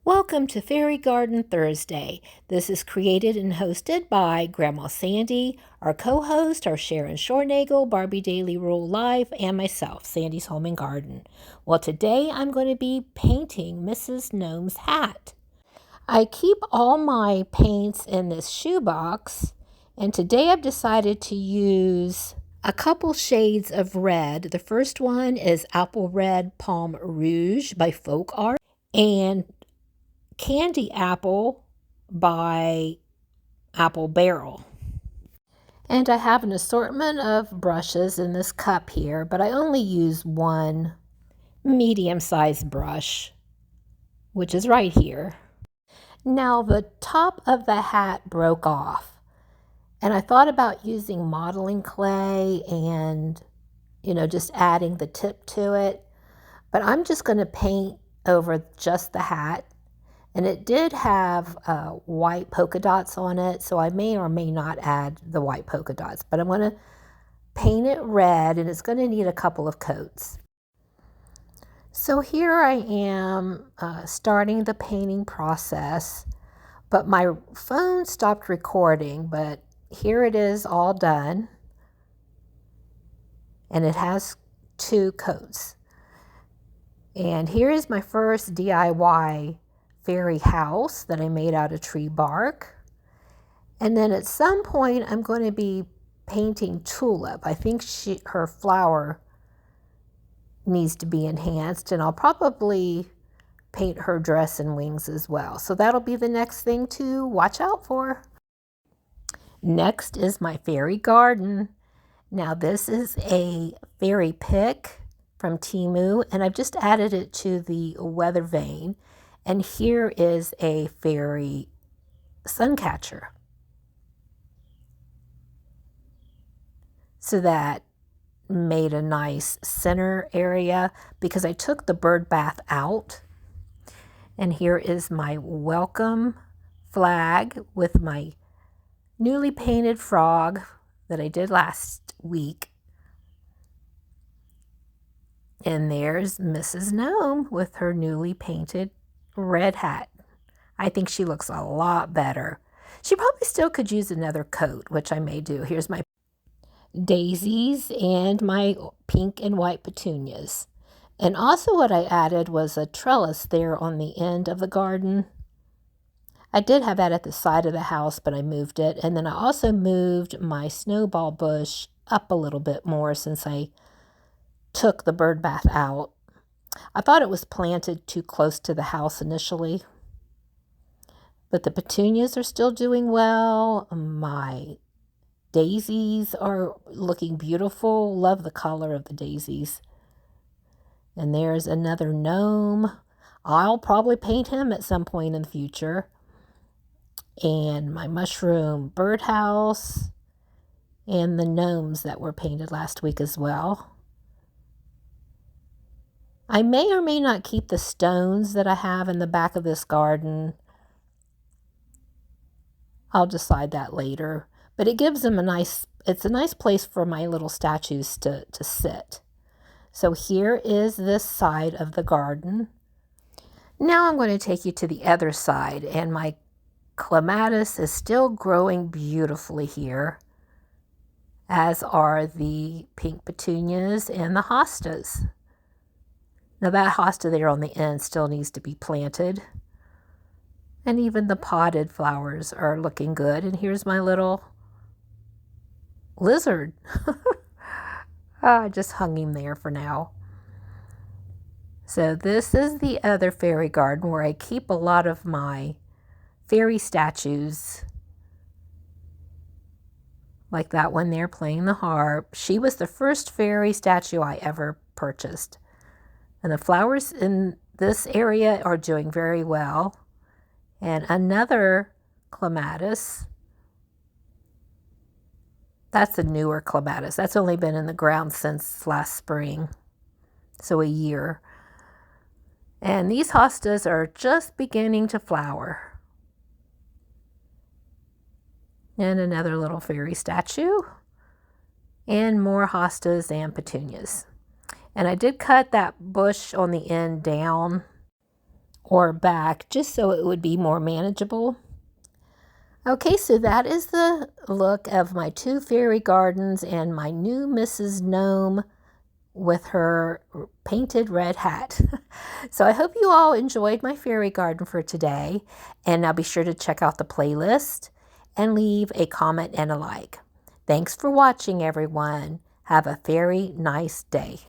Welcome to Fairy Garden Thursday. This is created and hosted by Grandma Sandy. Our co-host are Sharon Shornagel, Barbie Daily Rule Live, and myself, Sandy's Home and Garden. Well, today I'm going to be painting Mrs. Gnome's hat. I keep all my paints in this shoebox, and today I've decided to use a couple shades of red. The first one is Apple Red Palm Rouge by Folk Art, and Candy Apple by Apple Barrel. And I have an assortment of brushes in this cup here, but I only use one medium-sized brush, which is right here. Now the top of the hat broke off, and I thought about using modeling clay and, just adding the tip to it, but I'm just going to paint over just the hat. And it did have white polka dots on it, so I may or may not add the white polka dots. But I'm going to paint it red, and it's going to need a couple of coats. So here I am starting the painting process, but my phone stopped recording, but here it is all done. And it has 2 coats. And here is my first DIY fairy house that I made out of tree bark. And then at some point I'm going to be painting Tulip. I think her flower needs to be enhanced, and I'll probably paint her dress and wings as well. So that'll be the next thing to watch out for. Next is my fairy garden. Now this is a fairy pick from Temu, and I've just added it to the weather vane. And here is a fairy sun catcher. So that made a nice center area because I took the bird bath out. And here is my welcome flag with my newly painted frog that I did last week. And there's Mrs. Gnome with her newly painted red hat. I think she looks a lot better. She probably still could use another coat, which I may do. Here's my daisies and my pink and white petunias. And also what I added was a trellis there on the end of the garden. I did have that at the side of the house, but I moved it. And then I also moved my snowball bush up a little bit more since I took the bird bath out. I thought it was planted too close to the house initially, but the petunias are still doing well. My daisies are looking beautiful. Love the color of the daisies. And there's another gnome. I'll probably paint him at some point in the future. And my mushroom birdhouse and the gnomes that were painted last week as well. I may or may not keep the stones that I have in the back of this garden. I'll decide that later. But it gives them it's a nice place for my little statues to sit. So here is this side of the garden. Now I'm going to take you to the other side, and my clematis is still growing beautifully here, as are the pink petunias and the hostas. Now that hosta there on the end still needs to be planted. And even the potted flowers are looking good. And here's my little lizard. I just hung him there for now. So this is the other fairy garden where I keep a lot of my fairy statues. Like that one there playing the harp. She was the first fairy statue I ever purchased. And the flowers in this area are doing very well. And another clematis. That's a newer clematis. That's only been in the ground since last spring. So a year. And these hostas are just beginning to flower. And another little fairy statue. And more hostas and petunias. And I did cut that bush on the end down or back, just so it would be more manageable. Okay, so that is the look of my 2 fairy gardens and my new Mrs. Gnome with her painted red hat. So I hope you all enjoyed my fairy garden for today, and now be sure to check out the playlist and leave a comment and a like. Thanks for watching, everyone. Have a very nice day.